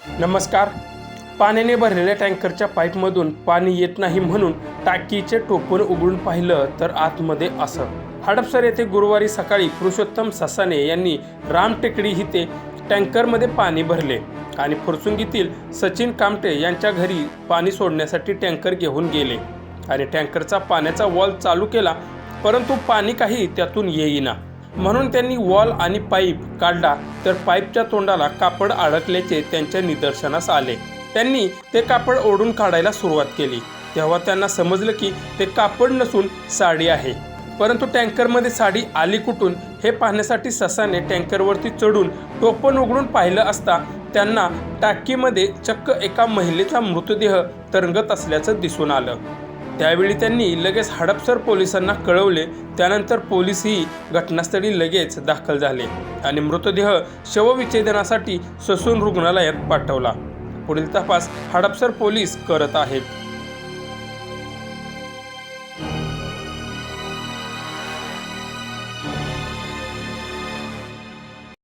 नमस्कार. पाण्याने भरलेल्या टँकरच्या पाईपमधून पाणी येत नाही म्हणून टाकीचे टोपण उघडून पाहिलं तर आतमध्ये असं. हडपसर येथे गुरुवारी सकाळी पुरुषोत्तम ससाने यांनी रामटेकडी इथे टँकरमध्ये पाणी भरले आणि फुरसुंगीतील सचिन कामटे यांच्या घरी पाणी सोडण्यासाठी टँकर घेऊन गेले आणि टँकरचा पाण्याचा वॉल्व चालू केला, परंतु पाणी काही त्यातून येईना. म्हणून त्यांनी वॉल आणि पाईप काढला तर पाईपच्या तोंडाला कापड अडकल्याचे त्यांच्या निदर्शनास आले. त्यांनी ते कापड ओढून काढायला सुरुवात केली तेव्हा त्यांना समजलं की ते कापड नसून साडी आहे. परंतु टँकरमध्ये साडी आली कुठून हे पाहण्यासाठी ससाने टँकरवरती चढून टोपण उघडून पाहिलं असता त्यांना टाकीमध्ये चक्क एका महिलेचा मृतदेह तरंगत असल्याचं दिसून आलं. त्यावेळी त्यांनी लगेच हडपसर पोलिसांना कळवले. त्यानंतर पोलीसही घटनास्थळी लगेच दाखल झाले आणि मृतदेह शवविच्छेदनासाठी ससून रुग्णालयात पाठवला. पुढील तपास हडपसर पोलीस करत आहेत.